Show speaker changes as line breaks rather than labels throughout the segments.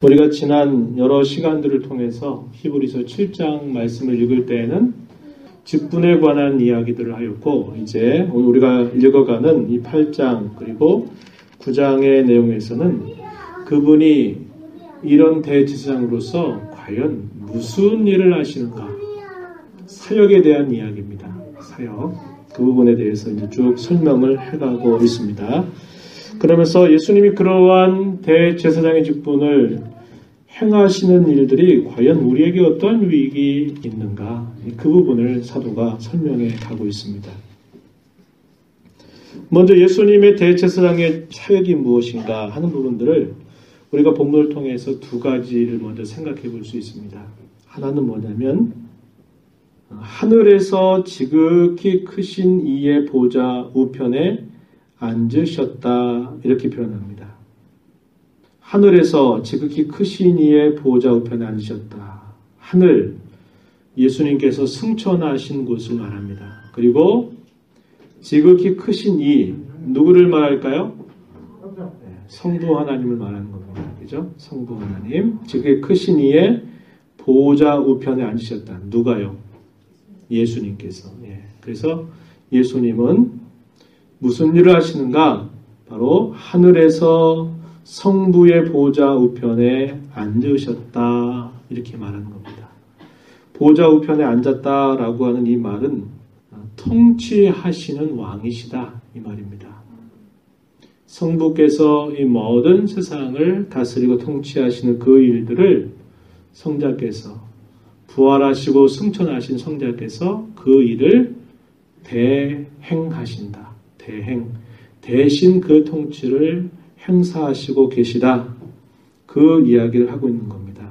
우리가 지난 여러 시간들을 통해서 히브리서 7장 말씀을 읽을 때에는 직분에 관한 이야기들을 하였고, 이제 오늘 우리가 읽어가는 이 8장 그리고 9장의 내용에서는 그분이 이런 대제사장으로서 과연 무슨 일을 하시는가, 사역에 대한 이야기입니다. 사역, 그 부분에 대해서 이제 쭉 설명을 해가고 있습니다. 그러면서 예수님이 그러한 대제사장의 직분을 행하시는 일들이 과연 우리에게 어떠한 유익이 있는가, 그 부분을 사도가 설명해 가고 있습니다. 먼저 예수님의 대제사장의 사역이 무엇인가 하는 부분들을 우리가 본문을 통해서 두 가지를 먼저 생각해 볼 수 있습니다. 하나는 뭐냐면 하늘에서 지극히 크신 이의 보좌 우편에 앉으셨다, 이렇게 표현합니다. 하늘에서 지극히 크신 이의 보좌 우편에 앉으셨다. 하늘, 예수님께서 승천하신 곳을 말합니다. 그리고 지극히 크신 이, 누구를 말할까요? 성부 하나님을 말하는 겁니다. 그죠? 성부 하나님, 지극히 크신 이의 보좌 우편에 앉으셨다. 누가요? 예수님께서. 그래서 예수님은 무슨 일을 하시는가? 바로 하늘에서 성부의 보좌 우편에 앉으셨다, 이렇게 말하는 겁니다. 보좌 우편에 앉았다라고 하는 이 말은 통치하시는 왕이시다, 이 말입니다. 성부께서 이 모든 세상을 다스리고 통치하시는 그 일들을 성자께서, 부활하시고 승천하신 성자께서 그 일을 대행하신다. 대신 그 통치를 행사하시고 계시다, 그 이야기를 하고 있는 겁니다.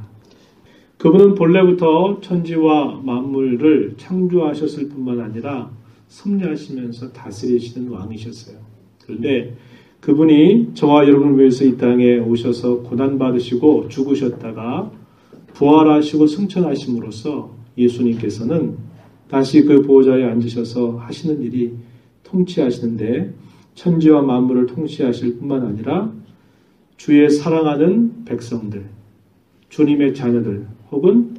그분은 본래부터 천지와 만물을 창조하셨을 뿐만 아니라 섭리하시면서 다스리시는 왕이셨어요. 그런데 그분이 저와 여러분을 위해서 이 땅에 오셔서 고난받으시고 죽으셨다가 부활하시고 승천하심으로써 예수님께서는 다시 그 보좌에 앉으셔서 하시는 일이 통치하시는데, 천지와 만물을 통치하실 뿐만 아니라 주의 사랑하는 백성들, 주님의 자녀들 혹은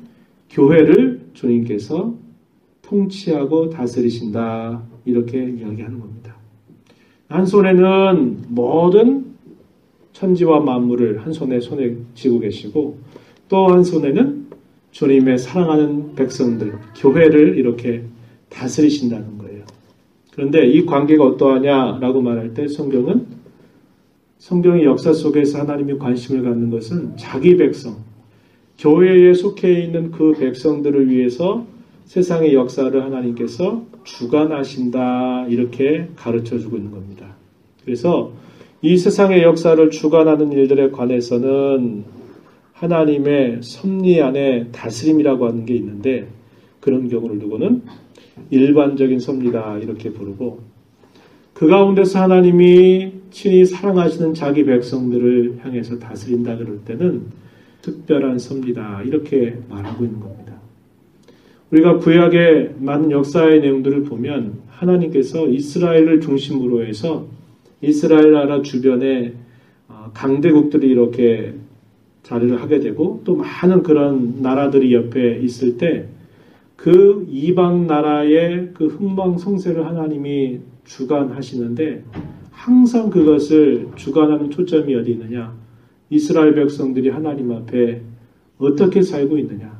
교회를 주님께서 통치하고 다스리신다, 이렇게 이야기하는 겁니다. 한 손에는 모든 천지와 만물을 한 손에 쥐고 계시고, 또 한 손에는 주님의 사랑하는 백성들, 교회를 이렇게 다스리신다는 거예요. 그런데 이 관계가 어떠하냐라고 말할 때 성경의 역사 속에서 하나님이 관심을 갖는 것은 자기 백성, 교회에 속해 있는 그 백성들을 위해서 세상의 역사를 하나님께서 주관하신다, 이렇게 가르쳐주고 있는 겁니다. 그래서 이 세상의 역사를 주관하는 일들에 관해서는 하나님의 섭리 안에 다스림이라고 하는 게 있는데, 그런 경우를 두고는 일반적인 섭리다, 이렇게 부르고, 그 가운데서 하나님이 친히 사랑하시는 자기 백성들을 향해서 다스린다 그럴 때는 특별한 섭리다, 이렇게 말하고 있는 겁니다. 우리가 구약의 많은 역사의 내용들을 보면 하나님께서 이스라엘을 중심으로 해서 이스라엘 나라 주변에 강대국들이 이렇게 자리를 하게 되고, 또 많은 그런 나라들이 옆에 있을 때 그 이방 나라의 그 흥망성쇠를 하나님이 주관하시는데, 항상 그것을 주관하는 초점이 어디 있느냐? 이스라엘 백성들이 하나님 앞에 어떻게 살고 있느냐?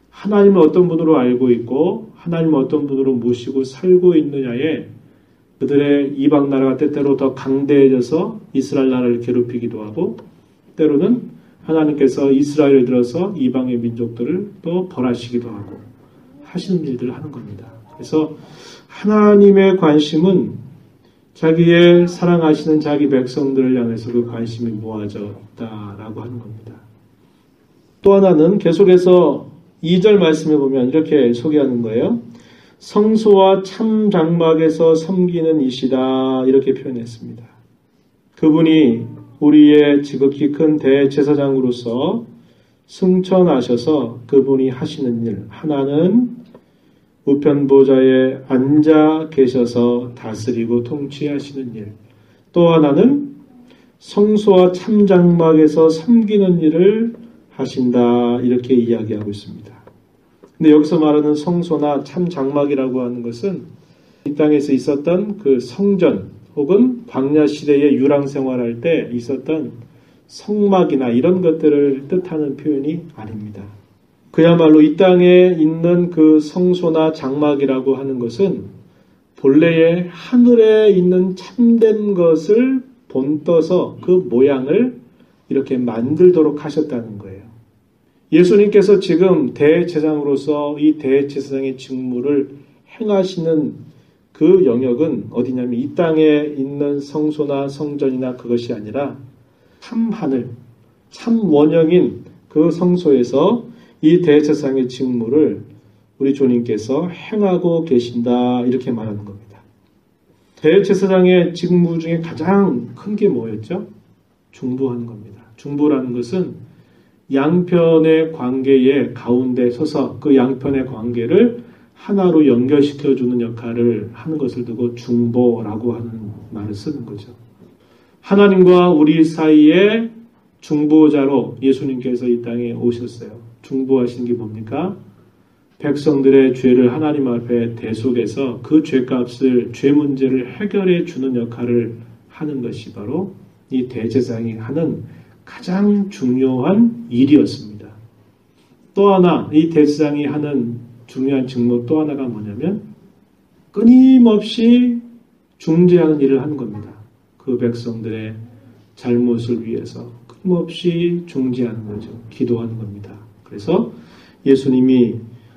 하나님을 어떤 분으로 알고 있고 하나님을 어떤 분으로 모시고 살고 있느냐에 그들의 이방 나라가 때때로 더 강대해져서 이스라엘 나라를 괴롭히기도 하고, 때로는 하나님께서 이스라엘을 들어서 이방의 민족들을 또 벌하시기도 하고 하시는 일들을 하는 겁니다. 그래서 하나님의 관심은 자기의 사랑하시는 자기 백성들을 향해서 그 관심이 모아져 있다라고 하는 겁니다. 또 하나는 계속해서 2절 말씀에 보면 이렇게 소개하는 거예요. 성소와 참 장막에서 섬기는 이시다, 이렇게 표현했습니다. 그분이 우리의 지극히 큰 대제사장으로서 승천하셔서 그분이 하시는 일, 하나는 우편보좌에 앉아 계셔서 다스리고 통치하시는 일, 또 하나는 성소와 참장막에서 섬기는 일을 하신다 이렇게 이야기하고 있습니다. 근데 여기서 말하는 성소나 참장막이라고 하는 것은 이 땅에서 있었던 그 성전 혹은 광야 시대의 유랑 생활할 때 있었던 성막이나 이런 것들을 뜻하는 표현이 아닙니다. 그야말로 이 땅에 있는 그 성소나 장막이라고 하는 것은 본래의 하늘에 있는 참된 것을 본떠서 그 모양을 이렇게 만들도록 하셨다는 거예요. 예수님께서 지금 대제사장으로서 이 대제사장의 직무를 행하시는 그 영역은 어디냐면 이 땅에 있는 성소나 성전이나 그것이 아니라 참 하늘, 참 원형인 그 성소에서 이 대제사장의 직무를 우리 주님께서 행하고 계신다 이렇게 말하는 겁니다. 대제사장의 직무 중에 가장 큰 게 뭐였죠? 중보하는 겁니다. 중보라는 것은 양편의 관계의 가운데 서서 그 양편의 관계를 하나로 연결시켜주는 역할을 하는 것을 두고 중보라고 하는 말을 쓰는 거죠. 하나님과 우리 사이에 중보자로 예수님께서 이 땅에 오셨어요. 중보하신 게 뭡니까? 백성들의 죄를 하나님 앞에 대속해서 그 죄값을, 죄 문제를 해결해 주는 역할을 하는 것이 바로 이 대제사장이 하는 가장 중요한 일이었습니다. 또 하나 이 대제사장이 하는 중요한 직무 또 하나가 뭐냐면 끊임없이 중재하는 일을 하는 겁니다. 그 백성들의 잘못을 위해서 끊임없이 중재하는 거죠. 기도하는 겁니다. 그래서 예수님이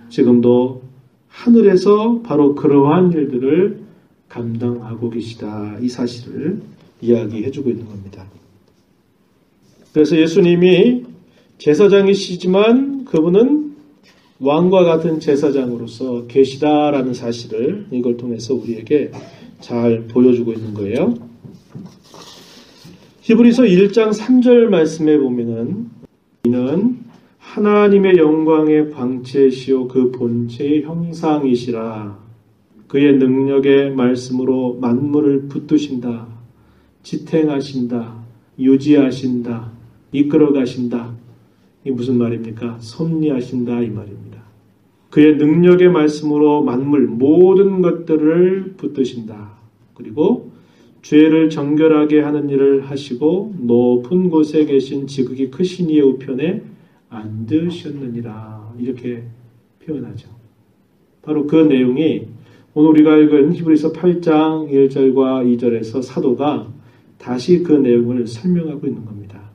지금도 하늘에서 바로 그러한 일들을 감당하고 계시다. 이 사실을 이야기해주고 있는 겁니다. 그래서 예수님이 제사장이시지만 그분은 왕과 같은 제사장으로서 계시다라는 사실을 이걸 통해서 우리에게 잘 보여주고 있는 거예요. 히브리서 1장 3절 말씀에 보면은 이는 하나님의 영광의 광채시요 그 본체의 형상이시라. 그의 능력의 말씀으로 만물을 붙드신다. 지탱하신다. 유지하신다. 이끌어가신다. 이게 무슨 말입니까? 섭리하신다 이 말입니다. 그의 능력의 말씀으로 만물 모든 것들을 붙드신다. 그리고 죄를 정결하게 하는 일을 하시고 높은 곳에 계신 지극히 크신 이의 우편에 앉으셨느니라. 이렇게 표현하죠. 바로 그 내용이 오늘 우리가 읽은 히브리서 8장 1절과 2절에서 사도가 다시 그 내용을 설명하고 있는 겁니다.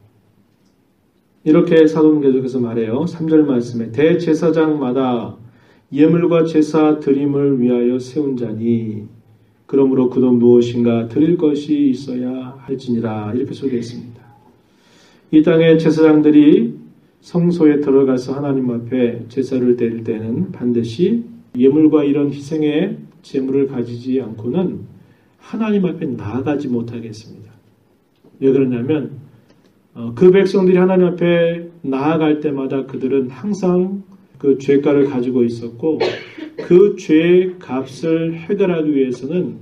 이렇게 사도는 계속해서 말해요. 3절 말씀에 대제사장마다 예물과 제사 드림을 위하여 세운 자니 그러므로 그도 무엇인가 드릴 것이 있어야 할지니라. 이렇게 소개했습니다. 이 땅의 제사장들이 성소에 들어가서 하나님 앞에 제사를 드릴 때는 반드시 예물과 이런 희생의 제물을 가지지 않고는 하나님 앞에 나아가지 못하겠습니다. 왜 그러냐면 그 백성들이 하나님 앞에 나아갈 때마다 그들은 항상 그 죄가를 가지고 있었고 그 죄의 값을 해결하기 위해서는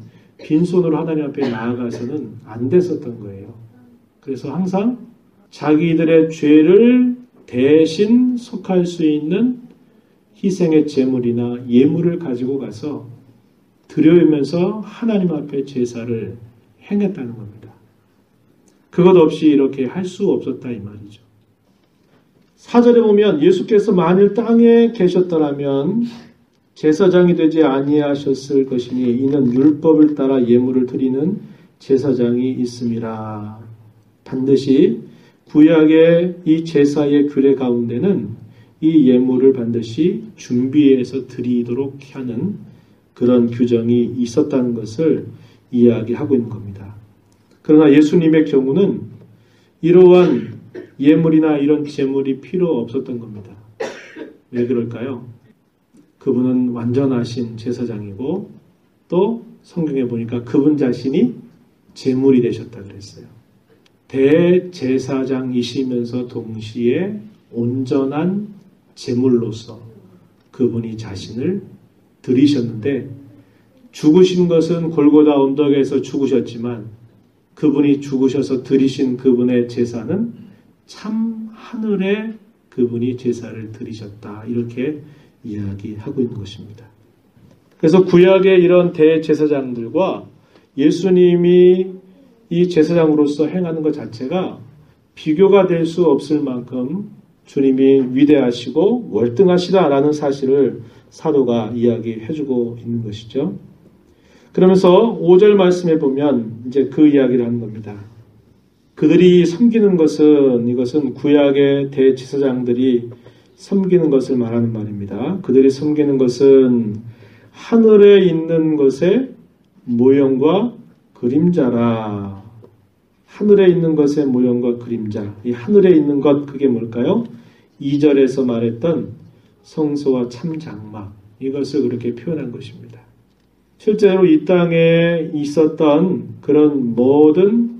빈손으로 하나님 앞에 나아가서는 안 됐었던 거예요. 그래서 항상 자기들의 죄를 대신 속할 수 있는 희생의 제물이나 예물을 가지고 가서 드려오면서 하나님 앞에 제사를 행했다는 겁니다. 그것 없이 이렇게 할 수 없었다 이 말이죠. 4절에 보면 예수께서 만일 땅에 계셨더라면 제사장이 되지 아니하셨을 것이니 이는 율법을 따라 예물을 드리는 제사장이 있음이라. 반드시 구약의 이 제사의 규례 가운데는 이 예물을 반드시 준비해서 드리도록 하는 그런 규정이 있었다는 것을 이야기하고 있는 겁니다. 그러나 예수님의 경우는 이러한 예물이나 이런 제물이 필요 없었던 겁니다. 왜 그럴까요? 그분은 완전하신 제사장이고 또 성경에 보니까 그분 자신이 제물이 되셨다 그랬어요. 대제사장이시면서 동시에 온전한 제물로서 그분이 자신을 드리셨는데 죽으신 것은 골고다 언덕에서 죽으셨지만 그분이 죽으셔서 드리신 그분의 제사는 참 하늘에 그분이 제사를 드리셨다. 이렇게 이야기하고 있는 것입니다. 그래서 구약의 이런 대제사장들과 예수님이 이 제사장으로서 행하는 것 자체가 비교가 될 수 없을 만큼 주님이 위대하시고 월등하시다라는 사실을 사도가 이야기해주고 있는 것이죠. 그러면서 5절 말씀에 보면 이제 그 이야기를 하는 겁니다. 그들이 섬기는 것은 이것은 구약의 대제사장들이 섬기는 것을 말하는 말입니다. 그들이 섬기는 것은 하늘에 있는 것의 모형과 그림자라. 하늘에 있는 것의 모형과 그림자. 이 하늘에 있는 것 그게 뭘까요? 2절에서 말했던 성소와 참장막. 이것을 그렇게 표현한 것입니다. 실제로 이 땅에 있었던 그런 모든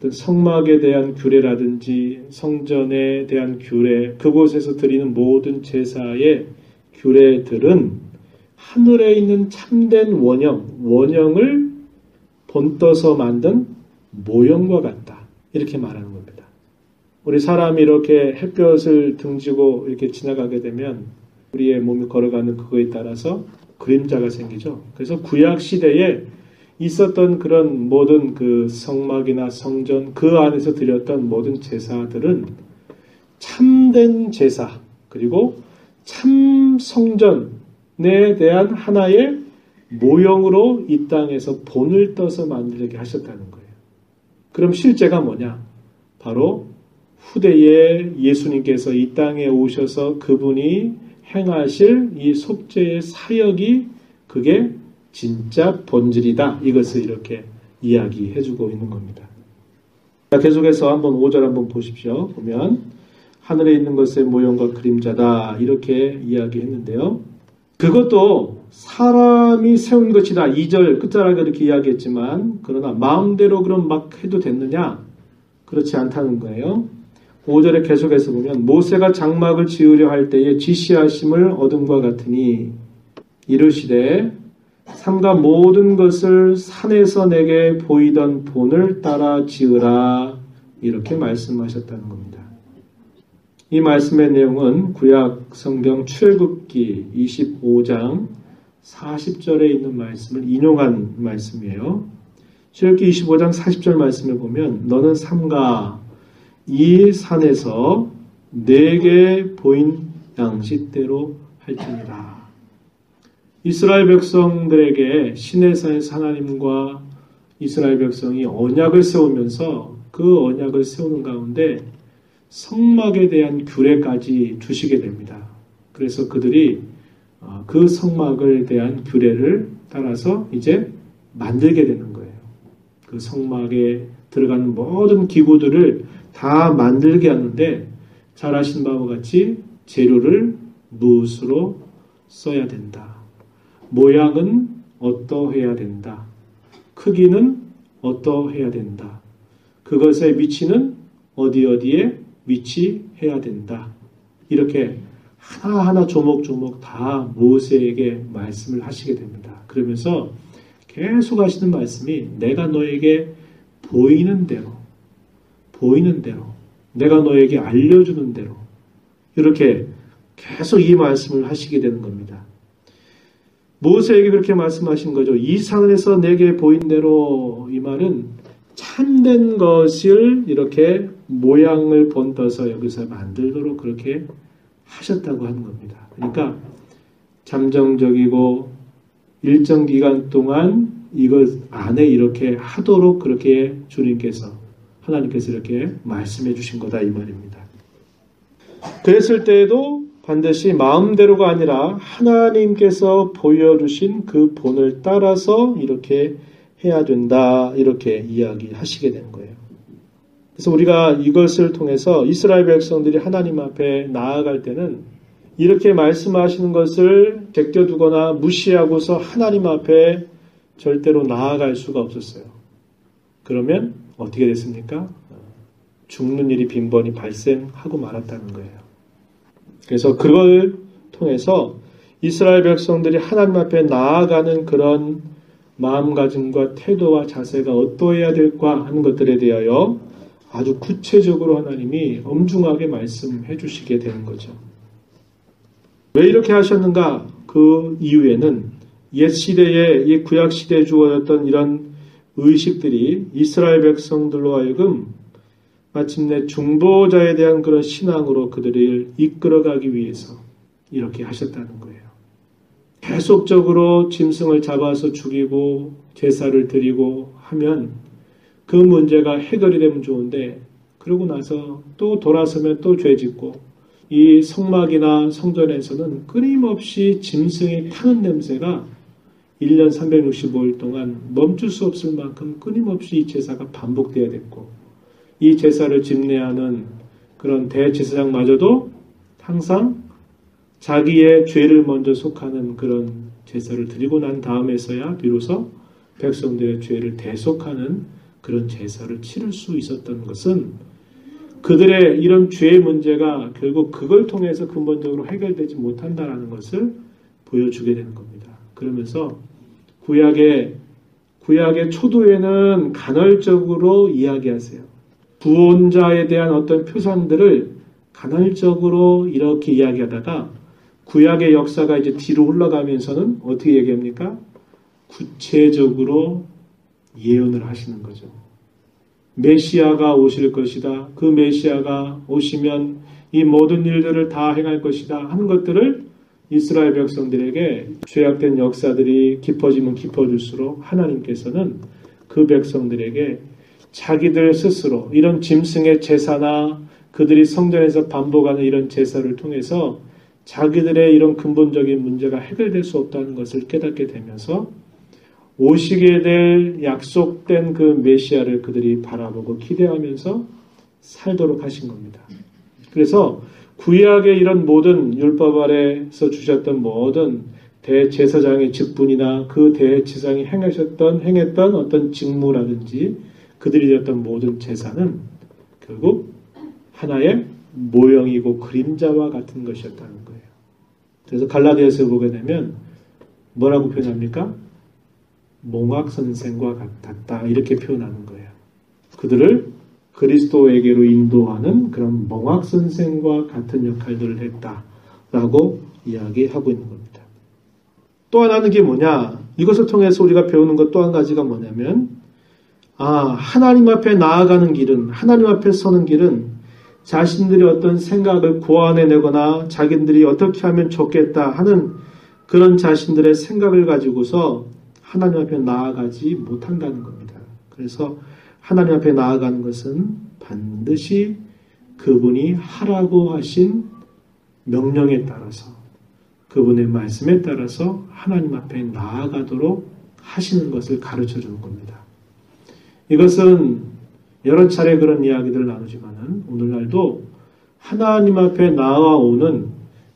성막에 대한 규례라든지 성전에 대한 규례, 그곳에서 드리는 모든 제사의 규례들은 하늘에 있는 참된 원형을 본떠서 만든 모형과 같다. 이렇게 말하는 겁니다. 우리 사람이 이렇게 햇볕을 등지고 이렇게 지나가게 되면 우리의 몸이 걸어가는 그거에 따라서 그림자가 생기죠. 그래서 구약 시대에 있었던 그런 모든 그 성막이나 성전 그 안에서 드렸던 모든 제사들은 참된 제사 그리고 참 성전에 대한 하나의 모형으로 이 땅에서 본을 떠서 만들게 하셨다는 거예요. 그럼 실제가 뭐냐? 바로 후대에 예수님께서 이 땅에 오셔서 그분이 행하실 이 속죄의 사역이 그게 진짜 본질이다. 이것을 이렇게 이야기해주고 있는 겁니다. 자, 계속해서 한번 5절 한번 보십시오. 보면 하늘에 있는 것의 모형과 그림자다. 이렇게 이야기했는데요. 그것도 사람이 세운 것이다. 2절 끝자락에 이렇게 이야기했지만 그러나 마음대로 그럼 막 해도 됐느냐? 그렇지 않다는 거예요. 5절에 계속해서 보면 모세가 장막을 지으려 할 때에 지시하심을 얻음과 같으니 이르시되 삼가 모든 것을 산에서 내게 보이던 본을 따라 지으라 이렇게 말씀하셨다는 겁니다. 이 말씀의 내용은 구약 성경 출애굽기 25장 40절에 있는 말씀을 인용한 말씀이에요. 출애굽기 25장 40절 말씀을 보면 너는 삼가 이 산에서 내게 보인 양식대로 할지니라. 이스라엘 백성들에게 시내산에서 하나님과 이스라엘 백성이 언약을 세우면서 그 언약을 세우는 가운데 성막에 대한 규례까지 주시게 됩니다. 그래서 그들이 그 성막에 대한 규례를 따라서 이제 만들게 되는 거예요. 그 성막에 들어가는 모든 기구들을 다 만들게 하는데 잘 아시는 바와 같이 재료를 무엇으로 써야 된다. 모양은 어떠해야 된다. 크기는 어떠해야 된다. 그것의 위치는 어디에 위치해야 된다. 이렇게 하나하나 조목조목 다 모세에게 말씀을 하시게 됩니다. 그러면서 계속 하시는 말씀이 내가 너에게 보이는 대로 내가 너에게 알려주는 대로 이렇게 계속 이 말씀을 하시게 되는 겁니다. 모세에게 그렇게 말씀하신 거죠. 이 산에서 내게 보인 대로 이 말은 참된 것을 이렇게 모양을 본떠서 여기서 만들도록 그렇게 하셨다고 하는 겁니다. 그러니까 잠정적이고 일정 기간 동안 이것 안에 이렇게 하도록 그렇게 하나님께서 이렇게 말씀해 주신 거다 이 말입니다. 그랬을 때에도 반드시 마음대로가 아니라 하나님께서 보여주신 그 본을 따라서 이렇게 해야 된다 이렇게 이야기하시게 되는 거예요. 그래서 우리가 이것을 통해서 이스라엘 백성들이 하나님 앞에 나아갈 때는 이렇게 말씀하시는 것을 제껴두거나 무시하고서 하나님 앞에 절대로 나아갈 수가 없었어요. 그러면 어떻게 됐습니까? 죽는 일이 빈번히 발생하고 말았다는 거예요. 그래서 그걸 통해서 이스라엘 백성들이 하나님 앞에 나아가는 그런 마음가짐과 태도와 자세가 어떠해야 될까 하는 것들에 대하여 아주 구체적으로 하나님이 엄중하게 말씀해 주시게 되는 거죠. 왜 이렇게 하셨는가? 그 이유에는 옛 시대에 이 구약 시대에 주어졌던 이런 의식들이 이스라엘 백성들로 하여금 마침내 중보자에 대한 그런 신앙으로 그들을 이끌어가기 위해서 이렇게 하셨다는 거예요. 계속적으로 짐승을 잡아서 죽이고 제사를 드리고 하면 그 문제가 해결이 되면 좋은데, 그러고 나서 또 돌아서면 또 죄짓고, 이 성막이나 성전에서는 끊임없이 짐승이 타는 냄새가 1년 365일 동안 멈출 수 없을 만큼 끊임없이 이 제사가 반복되어야 됐고, 이 제사를 집례하는 그런 대제사장마저도 항상 자기의 죄를 먼저 속하는 그런 제사를 드리고 난 다음에서야 비로소 백성들의 죄를 대속하는 그런 제사를 치를 수 있었던 것은 그들의 이런 죄의 문제가 결국 그걸 통해서 근본적으로 해결되지 못한다라는 것을 보여주게 되는 겁니다. 그러면서 구약의 초두에는 간헐적으로 이야기하세요. 구원자에 대한 어떤 표상들을 간헐적으로 이렇게 이야기하다가 구약의 역사가 이제 뒤로 흘러가면서는 어떻게 얘기합니까? 구체적으로 예언을 하시는 거죠. 메시아가 오실 것이다. 그 메시아가 오시면 이 모든 일들을 다 행할 것이다 하는 것들을 이스라엘 백성들에게 죄악된 역사들이 깊어지면 깊어질수록 하나님께서는 그 백성들에게 자기들 스스로 이런 짐승의 제사나 그들이 성전에서 반복하는 이런 제사를 통해서 자기들의 이런 근본적인 문제가 해결될 수 없다는 것을 깨닫게 되면서 오시게 될 약속된 그 메시아를 그들이 바라보고 기대하면서 살도록 하신 겁니다. 그래서 구약의 이런 모든 율법 아래에서 주셨던 모든 대제사장의 직분이나 그 대제사장이 행했던 어떤 직무라든지 그들이 드렸던 모든 제사는 결국 하나의 모형이고 그림자와 같은 것이었다는 거예요. 그래서 갈라디아서에 보게 되면 뭐라고 표현합니까? 몽학선생과 같았다 이렇게 표현하는 거예요. 그들을 그리스도에게로 인도하는 그런 몽학선생과 같은 역할들을 했다라고 이야기하고 있는 겁니다. 또 하나는 게 뭐냐? 이것을 통해서 우리가 배우는 것 또 한 가지가 뭐냐면 하나님 앞에 나아가는 길은, 하나님 앞에 서는 길은 자신들이 어떤 생각을 고안해내거나 자기들이 어떻게 하면 좋겠다 하는 그런 자신들의 생각을 가지고서 하나님 앞에 나아가지 못한다는 겁니다. 그래서 하나님 앞에 나아가는 것은 반드시 그분이 하라고 하신 명령에 따라서, 그분의 말씀에 따라서 하나님 앞에 나아가도록 하시는 것을 가르쳐 주는 겁니다. 이것은 여러 차례 그런 이야기들을 나누지만은 오늘날도 하나님 앞에 나아오는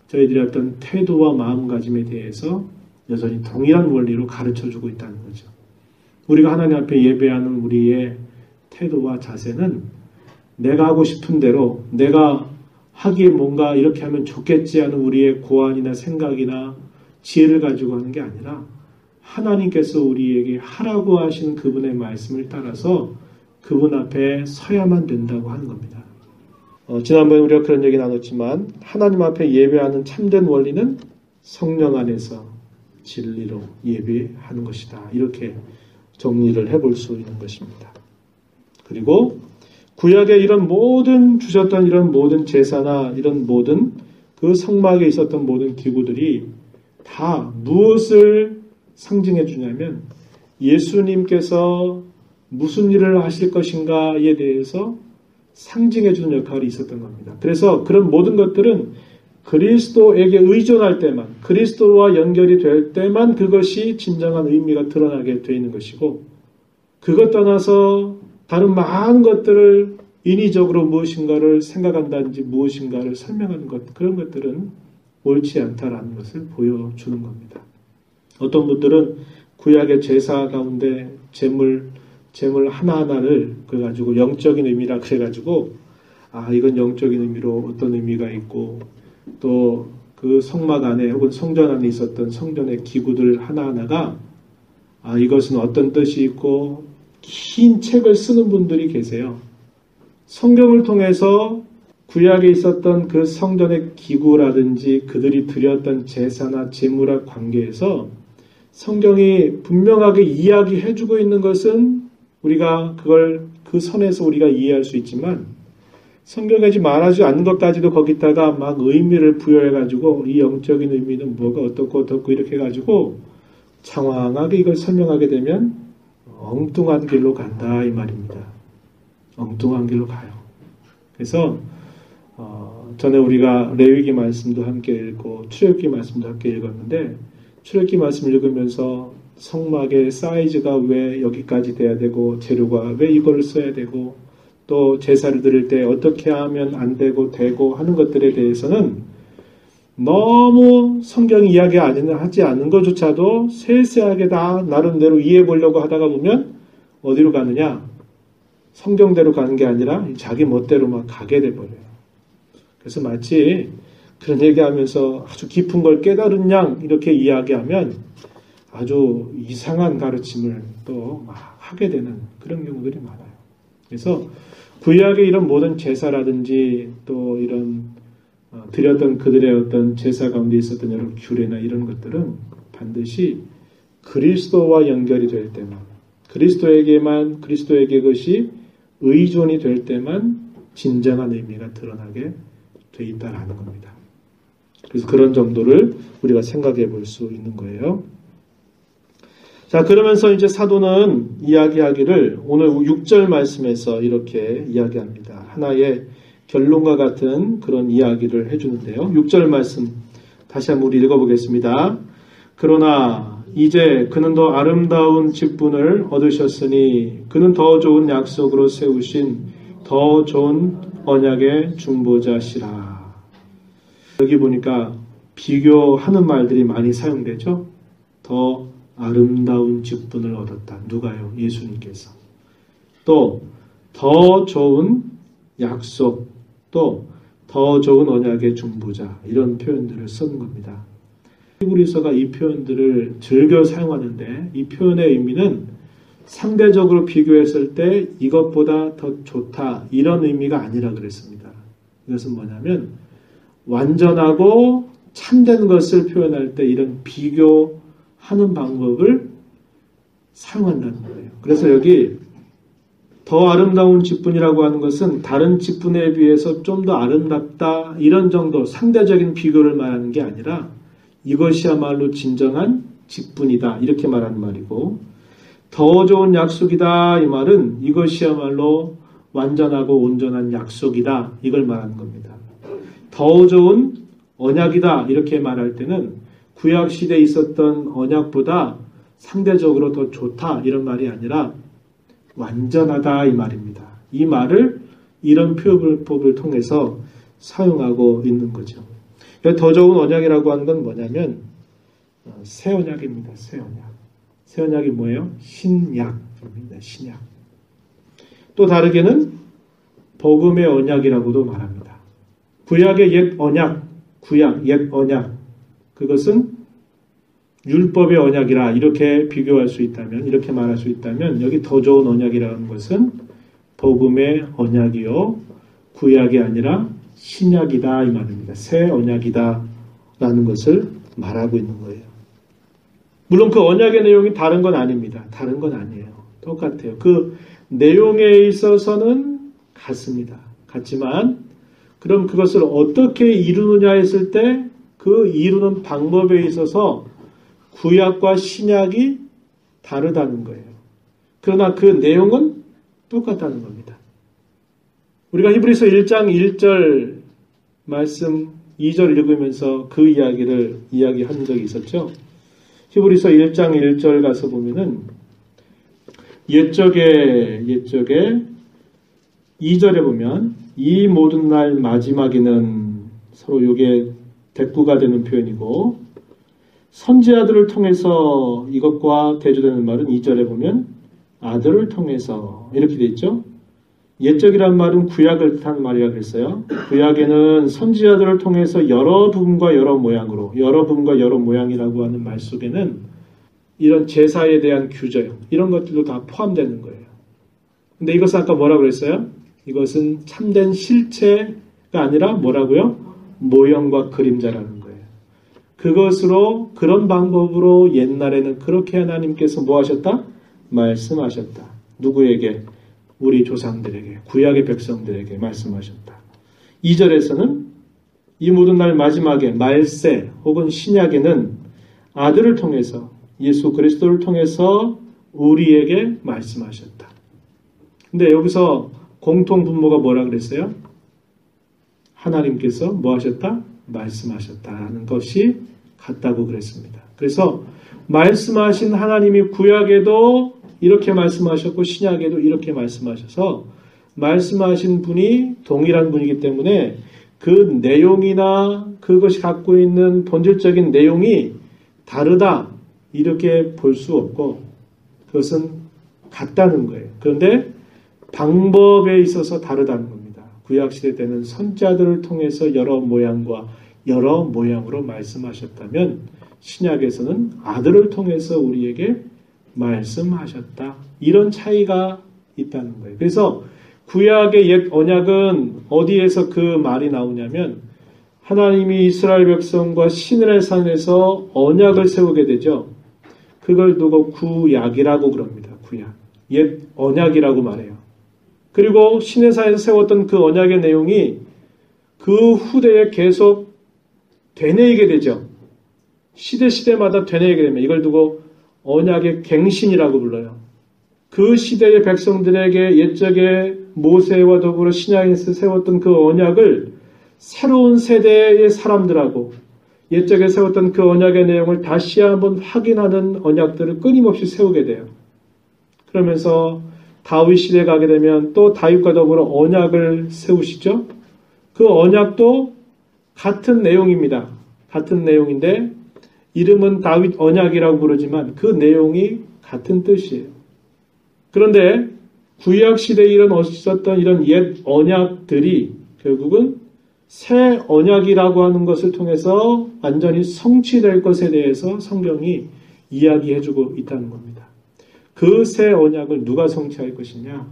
저희들의 어떤 태도와 마음가짐에 대해서 여전히 동일한 원리로 가르쳐주고 있다는 거죠. 우리가 하나님 앞에 예배하는 우리의 태도와 자세는 내가 하고 싶은 대로 내가 하기에 뭔가 이렇게 하면 좋겠지 하는 우리의 고안이나 생각이나 지혜를 가지고 하는 게 아니라 하나님께서 우리에게 하라고 하신 그분의 말씀을 따라서 그분 앞에 서야만 된다고 하는 겁니다. 지난번에 우리가 그런 얘기 나눴지만 하나님 앞에 예배하는 참된 원리는 성령 안에서 진리로 예배하는 것이다. 이렇게 정리를 해볼 수 있는 것입니다. 그리고 구약에 이런 모든 주셨던 이런 모든 제사나 이런 모든 그 성막에 있었던 모든 기구들이 다 무엇을 상징해 주냐면 예수님께서 무슨 일을 하실 것인가에 대해서 상징해 주는 역할이 있었던 겁니다. 그래서 그런 모든 것들은 그리스도에게 의존할 때만, 그리스도와 연결이 될 때만 그것이 진정한 의미가 드러나게 되어 있는 것이고, 그것 떠나서 다른 많은 것들을 인위적으로 무엇인가를 생각한다든지 무엇인가를 설명하는 것, 그런 것들은 옳지 않다라는 것을 보여주는 겁니다. 어떤 분들은 구약의 제사 가운데 제물 하나하나를 그래가지고 영적인 의미라 그래가지고 이건 영적인 의미로 어떤 의미가 있고 또 그 성막 안에 혹은 성전 안에 있었던 성전의 기구들 하나하나가 이것은 어떤 뜻이 있고 긴 책을 쓰는 분들이 계세요. 성경을 통해서 구약에 있었던 그 성전의 기구라든지 그들이 드렸던 제사나 제물과 관계에서 성경이 분명하게 이야기해주고 있는 것은 우리가 그걸 그 선에서 우리가 이해할 수 있지만 성경에 말하지 않는 것까지도 거기다가 막 의미를 부여해가지고 이 영적인 의미는 뭐가 어떻고 이렇게 해가지고 장황하게 이걸 설명하게 되면 엉뚱한 길로 간다 이 말입니다. 엉뚱한 길로 가요. 그래서 전에 우리가 레위기 말씀도 함께 읽고 출애굽기 말씀도 함께 읽었는데 출애굽기 말씀 읽으면서 성막의 사이즈가 왜 여기까지 돼야 되고 재료가 왜 이걸 써야 되고 또 제사를 드릴 때 어떻게 하면 안 되고 되고 하는 것들에 대해서는 너무 성경 이야기하지 않는 것조차도 세세하게 다 나름대로 이해해 보려고 하다가 보면 어디로 가느냐? 성경대로 가는 게 아니라 자기 멋대로 막 가게 돼버려요. 그래서 마치 그런 얘기하면서 아주 깊은 걸 깨달은 양 이렇게 이야기하면 아주 이상한 가르침을 또 막 하게 되는 그런 경우들이 많아요. 그래서 구약의 이런 모든 제사라든지 또 이런 드렸던 그들의 어떤 제사 가운데 있었던 여러 규례나 이런 것들은 반드시 그리스도와 연결이 될 때만 그리스도에게 그것이 의존이 될 때만 진정한 의미가 드러나게 돼 있다라는 겁니다. 그래서 그런 정도를 우리가 생각해 볼 수 있는 거예요. 자, 그러면서 이제 사도는 이야기하기를 오늘 6절 말씀에서 이렇게 이야기합니다. 하나의 결론과 같은 그런 이야기를 해주는데요. 6절 말씀 다시 한번 우리 읽어보겠습니다. 그러나 이제 그는 더 아름다운 직분을 얻으셨으니 그는 더 좋은 약속으로 세우신 더 좋은 언약의 중보자시라. 여기 보니까 비교하는 말들이 많이 사용되죠. 더 아름다운 직분을 얻었다. 누가요? 예수님께서. 또 더 좋은 약속, 또 더 좋은 언약의 중보자 이런 표현들을 쓰는 겁니다. 히브리서가 이 표현들을 즐겨 사용하는데 이 표현의 의미는 상대적으로 비교했을 때 이것보다 더 좋다 이런 의미가 아니라 그랬습니다. 이것은 뭐냐면 완전하고 참된 것을 표현할 때 이런 비교하는 방법을 사용한다는 거예요. 그래서 여기 더 아름다운 직분이라고 하는 것은 다른 직분에 비해서 좀 더 아름답다 이런 정도 상대적인 비교를 말하는 게 아니라 이것이야말로 진정한 직분이다 이렇게 말하는 말이고 더 좋은 약속이다 이 말은 이것이야말로 완전하고 온전한 약속이다 이걸 말하는 겁니다. 더 좋은 언약이다 이렇게 말할 때는 구약시대에 있었던 언약보다 상대적으로 더 좋다 이런 말이 아니라 완전하다 이 말입니다. 이 말을 이런 표현법을 통해서 사용하고 있는 거죠. 더 좋은 언약이라고 하는 건 뭐냐면 새 언약입니다. 새 언약. 새 언약이 뭐예요? 신약입니다. 신약. 또 다르게는 복음의 언약이라고도 말합니다. 구약의 옛 언약, 구약, 옛 언약. 그것은 율법의 언약이라 이렇게 비교할 수 있다면, 이렇게 말할 수 있다면 여기 더 좋은 언약이라는 것은 복음의 언약이요. 구약이 아니라 신약이다 이 말입니다. 새 언약이다 라는 것을 말하고 있는 거예요. 물론 그 언약의 내용이 다른 건 아닙니다. 다른 건 아니에요. 똑같아요. 그 내용에 있어서는 같습니다. 같지만 그럼 그것을 어떻게 이루느냐 했을 때 그 이루는 방법에 있어서 구약과 신약이 다르다는 거예요. 그러나 그 내용은 똑같다는 겁니다. 우리가 히브리서 1장 1절 말씀 2절 읽으면서 그 이야기를 이야기한 적이 있었죠. 히브리서 1장 1절 가서 보면은 옛적에 2절에 보면 이 모든 날 마지막에는 서로 이게 대꾸가 되는 표현이고 선지자들을 통해서 이것과 대조되는 말은 2절에 보면 아들을 통해서 이렇게 돼 있죠. 옛적이란 말은 구약을 뜻하는 말이라 그랬어요. 구약에는 선지자들을 통해서 여러 부분과 여러 모양으로 여러 부분과 여러 모양이라고 하는 말 속에는 이런 제사에 대한 규정, 이런 것들도 다 포함되는 거예요. 근데 이것은 아까 뭐라고 그랬어요? 이것은 참된 실체가 아니라 뭐라고요? 모형과 그림자라는 거예요. 그것으로, 그런 방법으로 옛날에는 그렇게 하나님께서 뭐 하셨다? 말씀하셨다. 누구에게? 우리 조상들에게, 구약의 백성들에게 말씀하셨다. 2절에서는 이 모든 날 마지막에 말세 혹은 신약에는 아들을 통해서, 예수 그리스도를 통해서 우리에게 말씀하셨다. 근데 여기서 공통 분모가 뭐라 그랬어요? 하나님께서 뭐 하셨다? 말씀하셨다는 것이 같다고 그랬습니다. 그래서 말씀하신 하나님이 구약에도 이렇게 말씀하셨고 신약에도 이렇게 말씀하셔서 말씀하신 분이 동일한 분이기 때문에 그 내용이나 그것이 갖고 있는 본질적인 내용이 다르다 이렇게 볼 수 없고 그것은 같다는 거예요. 그런데 방법에 있어서 다르다는 겁니다. 구약시대 때는 선자들을 통해서 여러 모양과 여러 모양으로 말씀하셨다면 신약에서는 아들을 통해서 우리에게 말씀하셨다. 이런 차이가 있다는 거예요. 그래서 구약의 옛 언약은 어디에서 그 말이 나오냐면 하나님이 이스라엘 백성과 시내의 산에서 언약을 세우게 되죠. 그걸 두고 구약이라고 그럽니다. 구약. 옛 언약이라고 말해요. 그리고 시내산에서 세웠던 그 언약의 내용이 그 후대에 계속 되뇌이게 되죠. 시대마다 되뇌이게 됩니다. 이걸 두고 언약의 갱신이라고 불러요. 그 시대의 백성들에게 옛적에 모세와 더불어 신약에서 세웠던 그 언약을 새로운 세대의 사람들하고 옛적에 세웠던 그 언약의 내용을 다시 한번 확인하는 언약들을 끊임없이 세우게 돼요. 그러면서 다윗 시대에 가게 되면 또 다윗과 더불어 언약을 세우시죠. 그 언약도 같은 내용입니다. 같은 내용인데 이름은 다윗 언약이라고 부르지만 그 내용이 같은 뜻이에요. 그런데 구약 시대에 있었던 이런 옛 언약들이 결국은 새 언약이라고 하는 것을 통해서 완전히 성취될 것에 대해서 성경이 이야기해주고 있다는 겁니다. 그 새 언약을 누가 성취할 것이냐?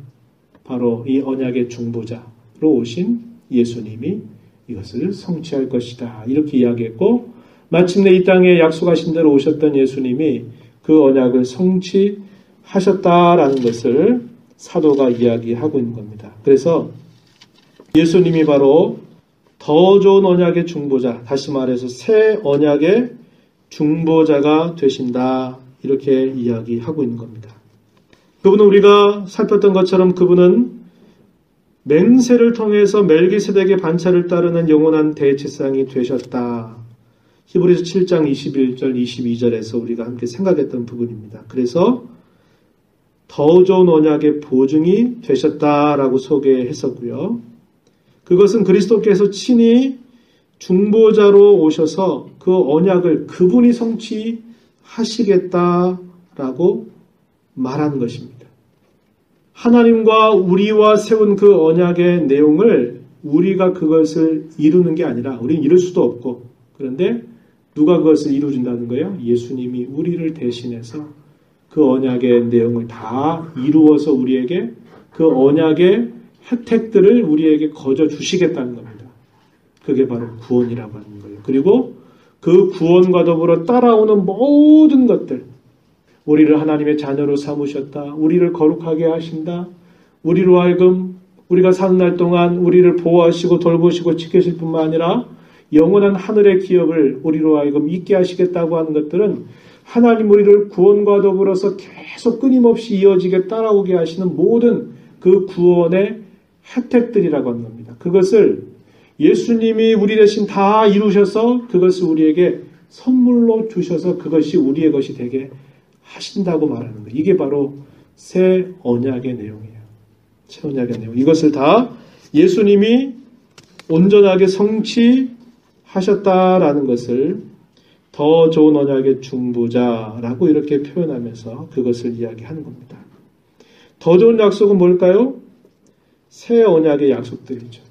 바로 이 언약의 중보자로 오신 예수님이 이것을 성취할 것이다. 이렇게 이야기했고 마침내 이 땅에 약속하신 대로 오셨던 예수님이 그 언약을 성취하셨다라는 것을 사도가 이야기하고 있는 겁니다. 그래서 예수님이 바로 더 좋은 언약의 중보자, 다시 말해서 새 언약의 중보자가 되신다. 이렇게 이야기하고 있는 겁니다. 그분은 우리가 살폈던 것처럼 그분은 맹세를 통해서 멜기세덱의 반차를 따르는 영원한 대제사장이 되셨다. 히브리서 7장 21절, 22절에서 우리가 함께 생각했던 부분입니다. 그래서 더 좋은 언약의 보증이 되셨다라고 소개했었고요. 그것은 그리스도께서 친히 중보자로 오셔서 그 언약을 그분이 성취하시겠다라고 말하는 것입니다. 하나님과 우리와 세운 그 언약의 내용을 우리가 그것을 이루는 게 아니라 우리는 이룰 수도 없고 그런데 누가 그것을 이루어준다는 거예요? 예수님이 우리를 대신해서 그 언약의 내용을 다 이루어서 우리에게 그 언약의 혜택들을 우리에게 거저 주시겠다는 겁니다. 그게 바로 구원이라고 하는 거예요. 그리고 그 구원과 더불어 따라오는 모든 것들, 우리를 하나님의 자녀로 삼으셨다. 우리를 거룩하게 하신다. 우리로 하여금 우리가 사는 날 동안 우리를 보호하시고 돌보시고 지키실 뿐만 아니라 영원한 하늘의 기업을 우리로 하여금 있게 하시겠다고 하는 것들은 하나님 우리를 구원과 더불어서 계속 끊임없이 이어지게 따라오게 하시는 모든 그 구원의 혜택들이라고 하는 겁니다. 그것을 예수님이 우리 대신 다 이루셔서 그것을 우리에게 선물로 주셔서 그것이 우리의 것이 되게 하신다고 말하는 거예요. 이게 바로 새 언약의 내용이에요. 새 언약의 내용. 이것을 다 예수님이 온전하게 성취하셨다라는 것을 더 좋은 언약의 중보자라고 이렇게 표현하면서 그것을 이야기하는 겁니다. 더 좋은 약속은 뭘까요? 새 언약의 약속들이죠.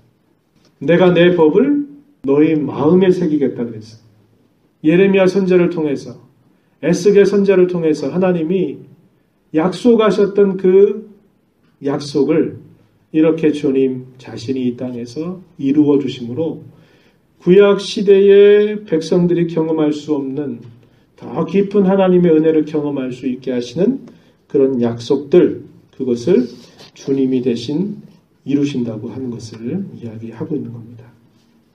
내가 내 법을 너희 마음에 새기겠다 그랬어요. 예레미야 선지자를 통해서 에스겔 선지자를 통해서 하나님이 약속하셨던 그 약속을 이렇게 주님 자신이 이 땅에서 이루어 주심으로 구약 시대의 백성들이 경험할 수 없는 더 깊은 하나님의 은혜를 경험할 수 있게 하시는 그런 약속들, 그것을 주님이 대신 이루신다고 하는 것을 이야기하고 있는 겁니다.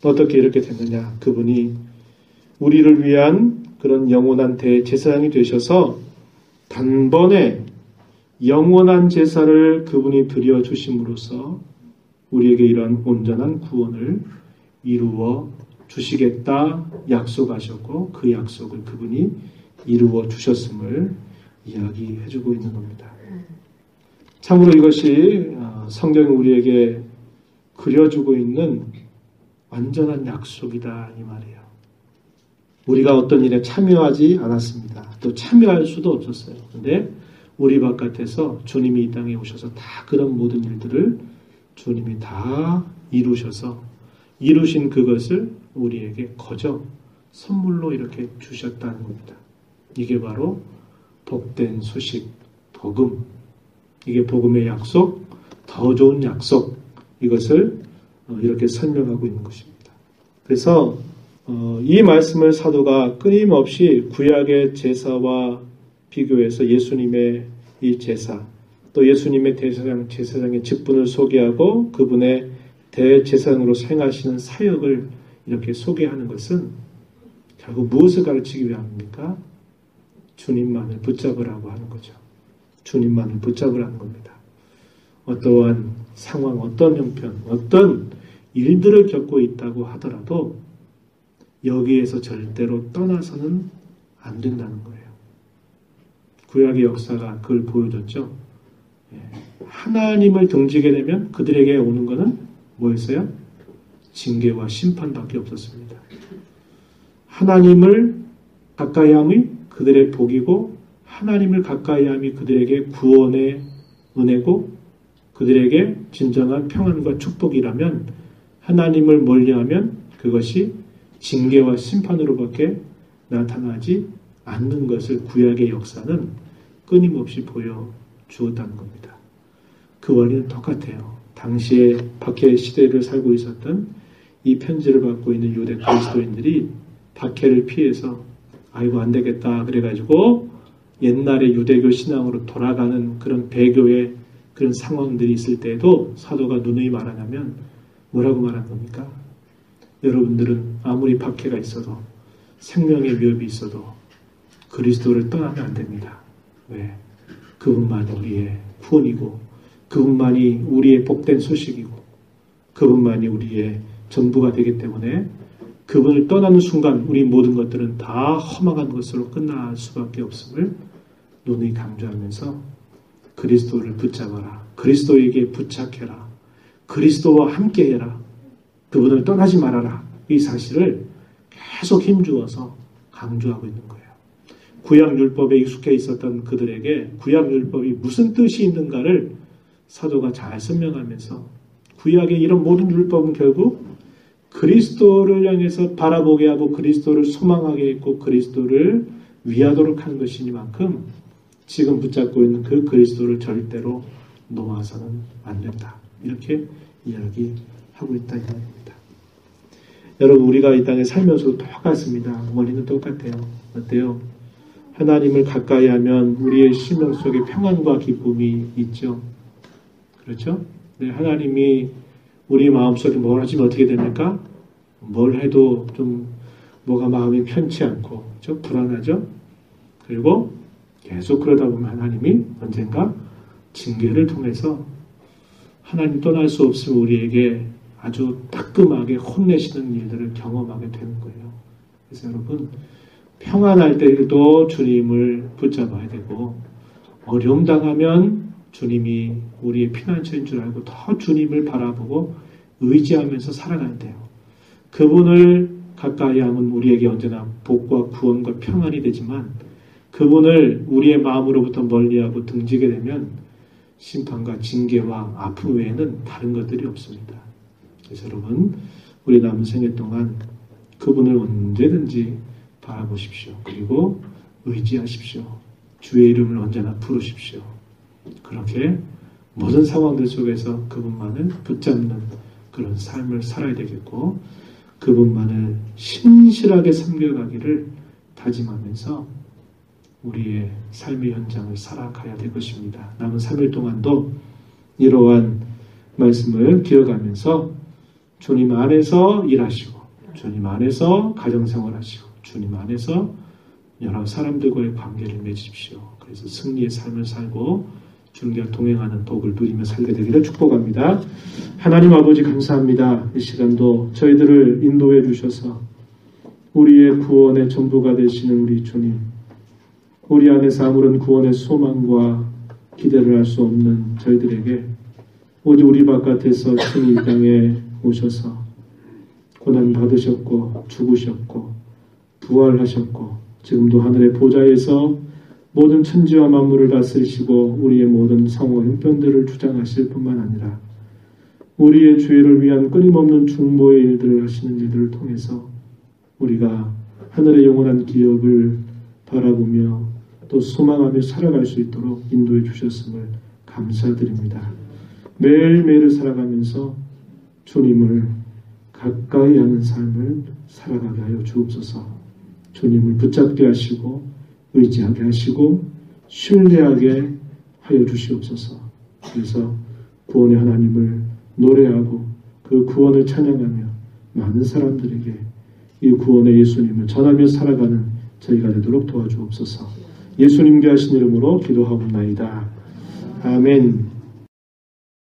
어떻게 이렇게 됐느냐? 그분이 우리를 위한 그런 영원한 대제사장이 되셔서 단번에 영원한 제사를 그분이 드려주심으로써 우리에게 이런 온전한 구원을 이루어 주시겠다 약속하셨고 그 약속을 그분이 이루어 주셨음을 이야기해주고 있는 겁니다. 참으로 이것이 성경이 우리에게 그려주고 있는 완전한 약속이다 이 말이에요. 우리가 어떤 일에 참여하지 않았습니다. 또 참여할 수도 없었어요. 그런데 우리 바깥에서 주님이 이 땅에 오셔서 다 그런 모든 일들을 주님이 다 이루셔서 이루신 그것을 우리에게 거저 선물로 이렇게 주셨다는 겁니다. 이게 바로 복된 소식, 복음. 이게 복음의 약속, 더 좋은 약속. 이것을 이렇게 설명하고 있는 것입니다. 그래서 이 말씀을 사도가 끊임없이 구약의 제사와 비교해서 예수님의 이 제사, 또 예수님의 제사장의 직분을 소개하고 그분의 대제사장으로 행하시는 사역을 이렇게 소개하는 것은 결국 무엇을 가르치기 위함입니까? 주님만을 붙잡으라고 하는 거죠. 주님만을 붙잡으라는 겁니다. 어떠한 상황, 어떤 형편, 어떤 일들을 겪고 있다고 하더라도 여기에서 절대로 떠나서는 안 된다는 거예요. 구약의 역사가 그걸 보여줬죠. 하나님을 등지게 되면 그들에게 오는 것은 뭐였어요? 징계와 심판밖에 없었습니다. 하나님을 가까이함이 그들의 복이고 하나님을 가까이함이 그들에게 구원의 은혜고 그들에게 진정한 평안과 축복이라면 하나님을 멀리하면 그것이 징계와 심판으로밖에 나타나지 않는 것을 구약의 역사는 끊임없이 보여주었다는 겁니다. 그 원리는 똑같아요. 당시에 박해 시대를 살고 있었던 이 편지를 받고 있는 유대 그리스도인들이 박해를 피해서 아이고 안 되겠다 그래가지고 옛날의 유대교 신앙으로 돌아가는 그런 배교의 그런 상황들이 있을 때에도 사도가 누누이 말하냐면 뭐라고 말하는 겁니까? 여러분들은 아무리 박해가 있어도 생명의 위협이 있어도 그리스도를 떠나면 안 됩니다. 왜? 그분만이 우리의 구원이고 그분만이 우리의 복된 소식이고 그분만이 우리의 전부가 되기 때문에 그분을 떠나는 순간 우리 모든 것들은 다 허망한 것으로 끝날 수밖에 없음을 누누이 강조하면서 그리스도를 붙잡아라. 그리스도에게 부착해라. 그리스도와 함께해라. 그분을 떠나지 말아라. 이 사실을 계속 힘주어서 강조하고 있는 거예요. 구약율법에 익숙해 있었던 그들에게 구약율법이 무슨 뜻이 있는가를 사도가 잘 설명하면서 구약의 이런 모든 율법은 결국 그리스도를 향해서 바라보게 하고 그리스도를 소망하게 했고 그리스도를 위하도록 하는 것이니만큼 지금 붙잡고 있는 그 그리스도를 절대로 놓아서는 안 된다. 이렇게 이야기하고 있다 이 말입니다. 여러분 우리가 이 땅에 살면서도 똑같습니다. 원리는 똑같아요. 어때요? 하나님을 가까이 하면 우리의 심령 속에 평안과 기쁨이 있죠. 그렇죠? 네, 하나님이 우리 마음속에 뭘 하시면 어떻게 됩니까? 뭘 해도 좀 뭐가 마음이 편치 않고 그렇죠? 불안하죠? 그리고 계속 그러다 보면 하나님이 언젠가 징계를 통해서 하나님 떠날 수 없으면 우리에게 아주 따끔하게 혼내시는 일들을 경험하게 되는 거예요. 그래서 여러분 평안할 때도 주님을 붙잡아야 되고 어려움 당하면 주님이 우리의 피난처인 줄 알고 더 주님을 바라보고 의지하면서 살아가야 돼요. 그분을 가까이 하면 우리에게 언제나 복과 구원과 평안이 되지만 그분을 우리의 마음으로부터 멀리하고 등지게 되면 심판과 징계와 아픔 외에는 다른 것들이 없습니다. 그래서 여러분 우리 남은 생애 동안 그분을 언제든지 바라보십시오. 그리고 의지하십시오. 주의 이름을 언제나 부르십시오. 그렇게 모든 상황들 속에서 그분만을 붙잡는 그런 삶을 살아야 되겠고, 그분만을 신실하게 섬겨가기를 다짐하면서 우리의 삶의 현장을 살아가야 될 것입니다. 남은 3일 동안도 이러한 말씀을 기억하면서 주님 안에서 일하시고, 주님 안에서 가정생활하시고, 주님 안에서 여러 사람들과의 관계를 맺으십시오. 그래서 승리의 삶을 살고 주님과 동행하는 복을 누리며 살게 되기를 축복합니다. 하나님 아버지 감사합니다. 이 시간도 저희들을 인도해 주셔서 우리의 구원의 전부가 되시는 우리 주님, 우리 안에서 아무런 구원의 소망과 기대를 할 수 없는 저희들에게 오직 우리 바깥에서 친히 이 땅에 오셔서 고난 받으셨고 죽으셨고 부활하셨고 지금도 하늘의 보좌에서 모든 천지와 만물을 다스리시고 우리의 모든 성과 형편들을 주장하실 뿐만 아니라 우리의 죄를 위한 끊임없는 중보의 일들을 하시는 일들을 통해서 우리가 하늘의 영원한 기업을 바라보며 또 소망하며 살아갈 수 있도록 인도해 주셨음을 감사드립니다. 매일매일을 살아가면서 주님을 가까이 하는 삶을 살아가게 하여 주옵소서. 주님을 붙잡게 하시고 의지하게 하시고 신뢰하게 하여 주시옵소서. 그래서 구원의 하나님을 노래하고 그 구원을 찬양하며 많은 사람들에게 이 구원의 예수님을 전하며 살아가는 저희가 되도록 도와주옵소서. 예수님께 하신 이름으로 기도하옵나이다. 아멘.